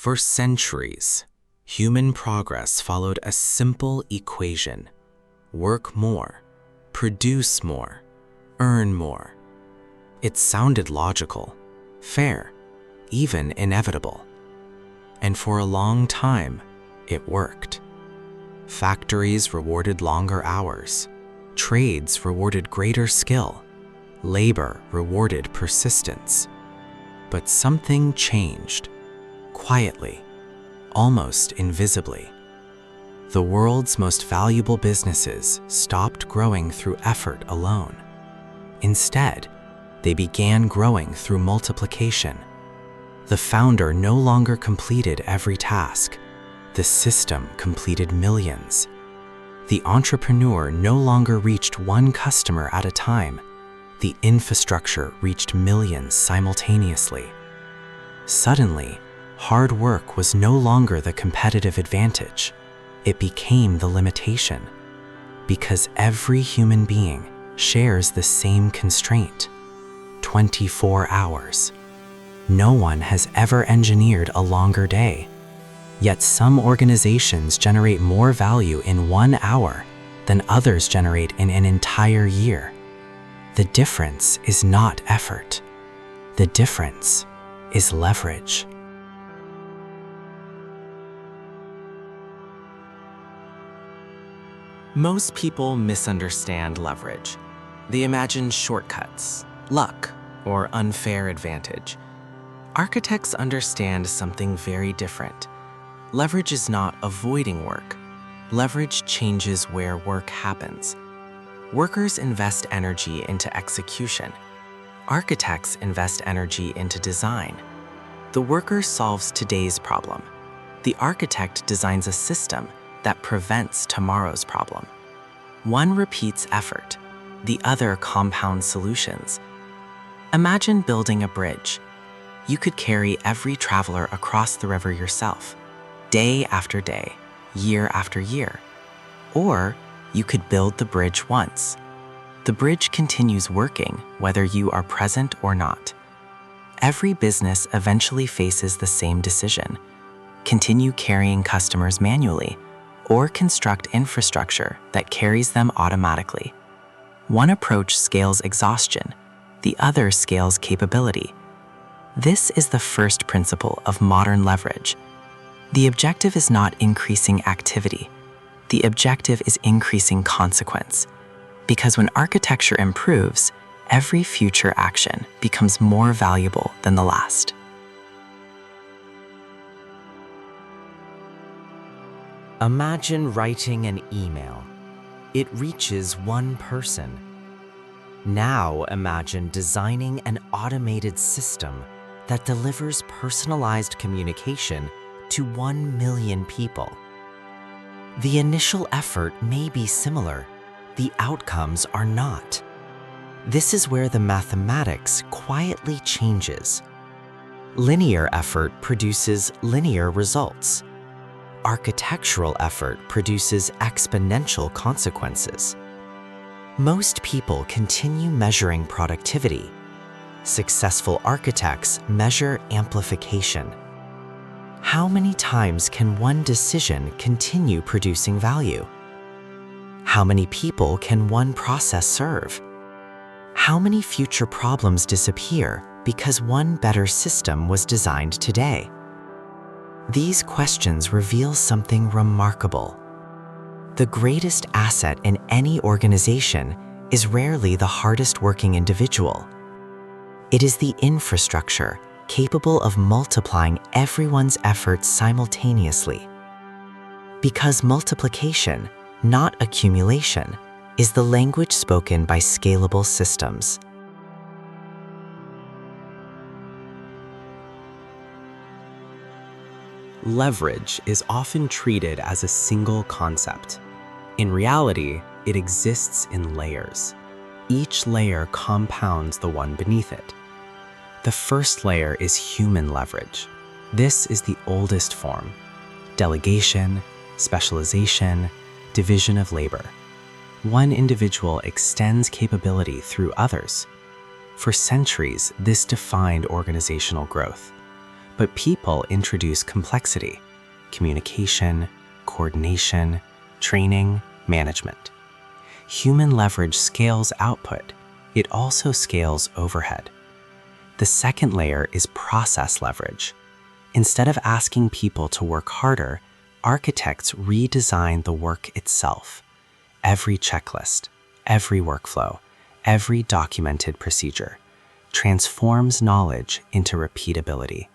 For centuries, human progress followed a simple equation: work more, produce more, earn more. It sounded logical, fair, even inevitable. And for a long time, it worked. Factories rewarded longer hours, trades rewarded greater skill, labor rewarded persistence. But something changed, quietly, almost invisibly. The world's most valuable businesses stopped growing through effort alone. Instead, they began growing through multiplication. The founder no longer completed every task. The system completed millions. The entrepreneur no longer reached one customer at a time. The infrastructure reached millions simultaneously. Suddenly, hard work was no longer the competitive advantage. It became the limitation, because every human being shares the same constraint: 24 hours. No one has ever engineered a longer day. Yet some organizations generate more value in 1 hour than others generate in an entire year. The difference is not effort. The difference is leverage. Most people misunderstand leverage. They imagine shortcuts, luck, or unfair advantage. Architects understand something very different. Leverage is not avoiding work. Leverage changes where work happens. Workers invest energy into execution. Architects invest energy into design. The worker solves today's problem. The architect designs a system that prevents tomorrow's problem. One repeats effort, the other compounds solutions. Imagine building a bridge. You could carry every traveler across the river yourself, day after day, year after year. Or you could build the bridge once. The bridge continues working whether you are present or not. Every business eventually faces the same decision: continue carrying customers manually, or construct infrastructure that carries them automatically. One approach scales exhaustion, the other scales capability. This is the first principle of modern leverage. The objective is not increasing activity. The objective is increasing consequence. Because when architecture improves, every future action becomes more valuable than the last. Imagine writing an email. It reaches one person. Now imagine designing an automated system that delivers personalized communication to 1 million people. The initial effort may be similar. The outcomes are not. This is where the mathematics quietly changes. Linear effort produces linear results. Architectural effort produces exponential consequences. Most people continue measuring productivity. Successful architects measure amplification. How many times can one decision continue producing value? How many people can one process serve? How many future problems disappear because one better system was designed today? These questions reveal something remarkable. The greatest asset in any organization is rarely the hardest working individual. It is the infrastructure capable of multiplying everyone's efforts simultaneously. Because multiplication, not accumulation, is the language spoken by scalable systems. Leverage is often treated as a single concept. In reality, it exists in layers. Each layer compounds the one beneath it. The first layer is human leverage. This is the oldest form: delegation, specialization, division of labor. One individual extends capability through others. For centuries, this defined organizational growth. But people introduce complexity, communication, coordination, training, management. Human leverage scales output. It also scales overhead. The second layer is process leverage. Instead of asking people to work harder, architects redesign the work itself. Every checklist, every workflow, every documented procedure transforms knowledge into repeatability.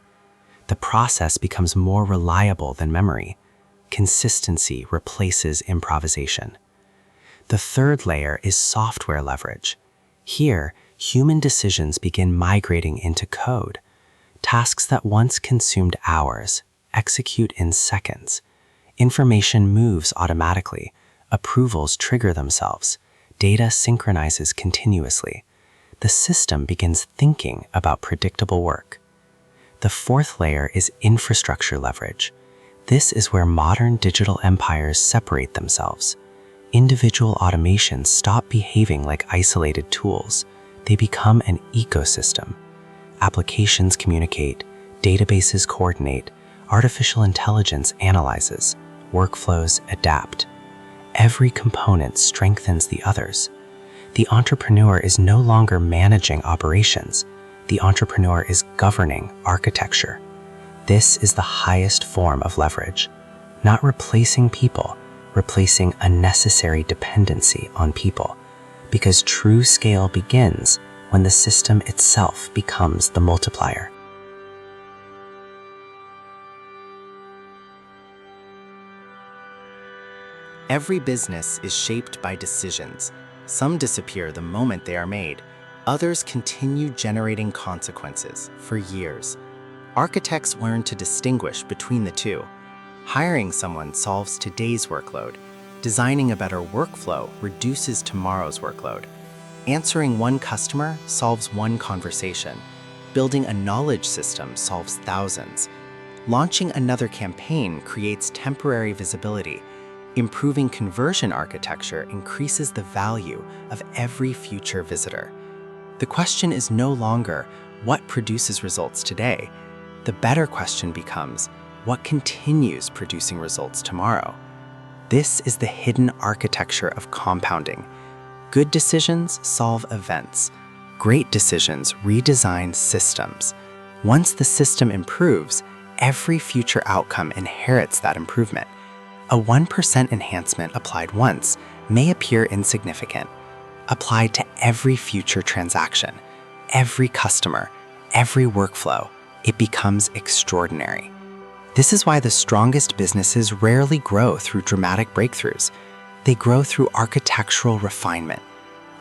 The process becomes more reliable than memory. Consistency replaces improvisation. The third layer is software leverage. Here, human decisions begin migrating into code. Tasks that once consumed hours execute in seconds. Information moves automatically. Approvals trigger themselves. Data synchronizes continuously. The system begins thinking about predictable work. The fourth layer is infrastructure leverage. This is where modern digital empires separate themselves. Individual automations stop behaving like isolated tools. They become an ecosystem. Applications communicate, databases coordinate, artificial intelligence analyzes, workflows adapt. Every component strengthens the others. The entrepreneur is no longer managing operations. The entrepreneur is governing architecture. This is the highest form of leverage, not replacing people, replacing unnecessary dependency on people, because true scale begins when the system itself becomes the multiplier. Every business is shaped by decisions. Some disappear the moment they are made. Others continue generating consequences for years. Architects learn to distinguish between the two. Hiring someone solves today's workload. Designing a better workflow reduces tomorrow's workload. Answering one customer solves one conversation. Building a knowledge system solves thousands. Launching another campaign creates temporary visibility. Improving conversion architecture increases the value of every future visitor. The question is no longer what produces results today. The better question becomes what continues producing results tomorrow. This is the hidden architecture of compounding. Good decisions solve events. Great decisions redesign systems. Once the system improves, every future outcome inherits that improvement. A 1% enhancement applied once may appear insignificant. Applied to every future transaction, every customer, every workflow, it becomes extraordinary. This is why the strongest businesses rarely grow through dramatic breakthroughs. They grow through architectural refinement,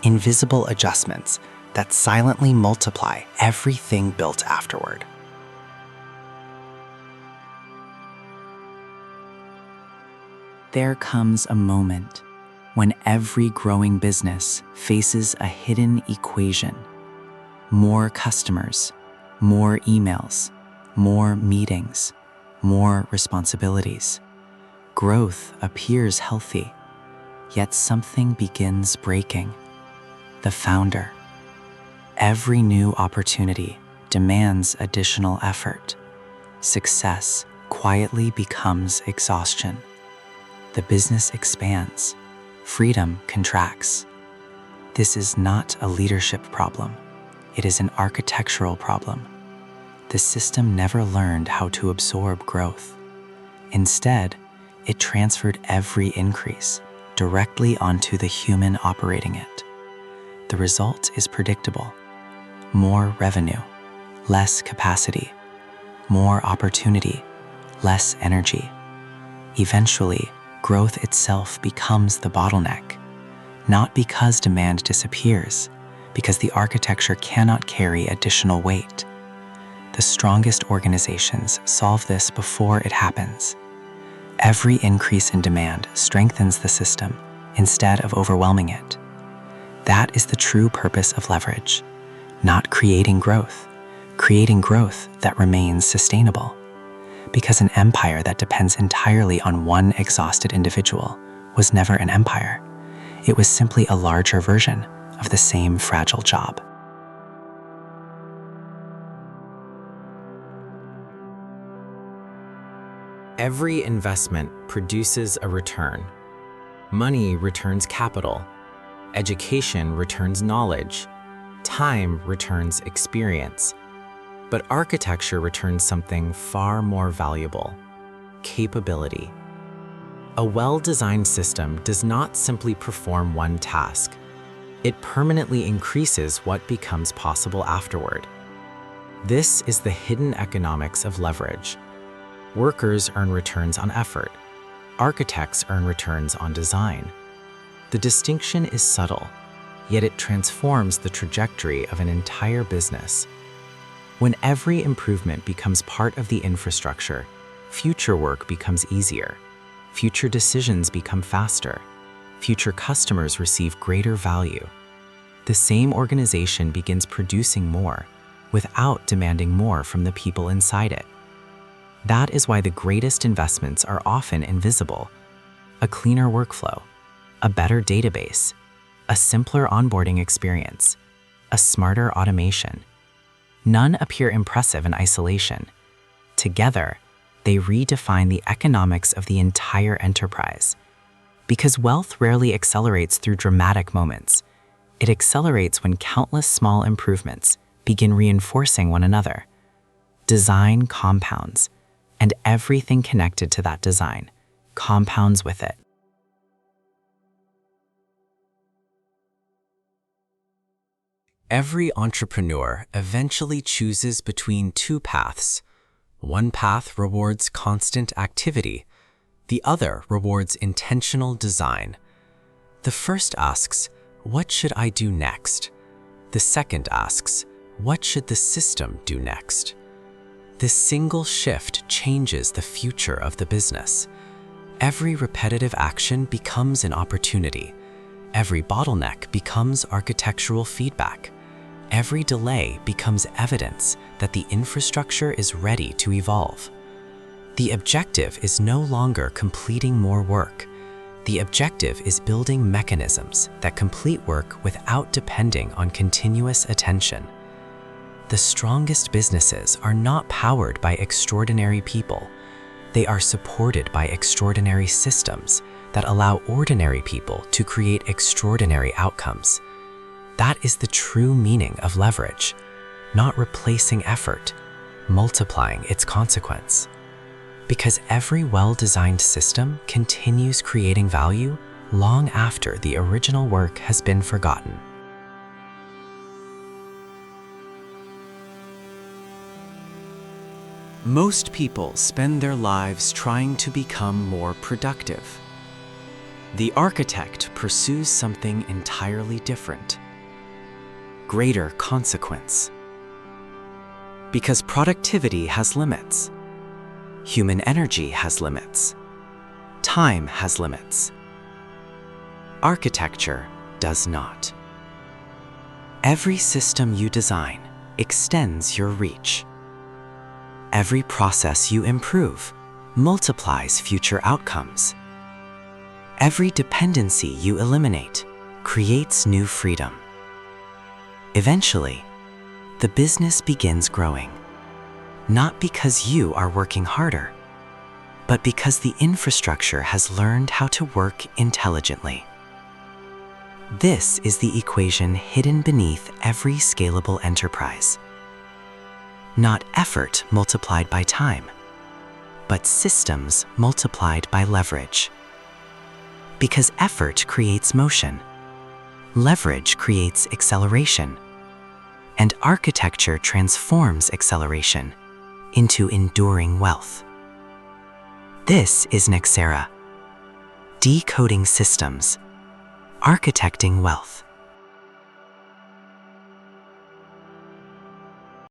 invisible adjustments that silently multiply everything built afterward. There comes a moment when every growing business faces a hidden equation. More customers, more emails, more meetings, more responsibilities. Growth appears healthy, yet something begins breaking. The founder. Every new opportunity demands additional effort. Success quietly becomes exhaustion. The business expands. Freedom contracts. This is not a leadership problem. It is an architectural problem. The system never learned how to absorb growth. Instead, it transferred every increase directly onto the human operating it. The result is predictable. More revenue, less capacity. More opportunity, less energy. Eventually, growth itself becomes the bottleneck, not because demand disappears, because the architecture cannot carry additional weight. The strongest organizations solve this before it happens. Every increase in demand strengthens the system instead of overwhelming it. That is the true purpose of leverage, not creating growth that remains sustainable. Because an empire that depends entirely on one exhausted individual was never an empire. It was simply a larger version of the same fragile job. Every investment produces a return. Money returns capital. Education returns knowledge. Time returns experience. But architecture returns something far more valuable: capability. A well-designed system does not simply perform one task. It permanently increases what becomes possible afterward. This is the hidden economics of leverage. Workers earn returns on effort. Architects earn returns on design. The distinction is subtle, yet it transforms the trajectory of an entire business. When every improvement becomes part of the infrastructure, future work becomes easier. Future decisions become faster. Future customers receive greater value. The same organization begins producing more without demanding more from the people inside it. That is why the greatest investments are often invisible. A cleaner workflow, a better database, a simpler onboarding experience, a smarter automation. None appear impressive in isolation. Together, they redefine the economics of the entire enterprise. Because wealth rarely accelerates through dramatic moments. It accelerates when countless small improvements begin reinforcing one another. Design compounds, and everything connected to that design compounds with it. Every entrepreneur eventually chooses between two paths. One path rewards constant activity. The other rewards intentional design. The first asks, what should I do next? The second asks, what should the system do next? This single shift changes the future of the business. Every repetitive action becomes an opportunity. Every bottleneck becomes architectural feedback. Every delay becomes evidence that the infrastructure is ready to evolve. The objective is no longer completing more work. The objective is building mechanisms that complete work without depending on continuous attention. The strongest businesses are not powered by extraordinary people. They are supported by extraordinary systems that allow ordinary people to create extraordinary outcomes. That is the true meaning of leverage, not replacing effort, multiplying its consequence. Because every well-designed system continues creating value long after the original work has been forgotten. Most people spend their lives trying to become more productive. The architect pursues something entirely different: greater consequence. Because productivity has limits. Human energy has limits. Time has limits. Architecture does not. Every system you design extends your reach. Every process you improve multiplies future outcomes. Every dependency you eliminate creates new freedom. Eventually, the business begins growing, not because you are working harder, but because the infrastructure has learned how to work intelligently. This is the equation hidden beneath every scalable enterprise. Not effort multiplied by time, but systems multiplied by leverage. Because effort creates motion, leverage creates acceleration, and architecture transforms acceleration into enduring wealth. This is Nexera, decoding systems, architecting wealth.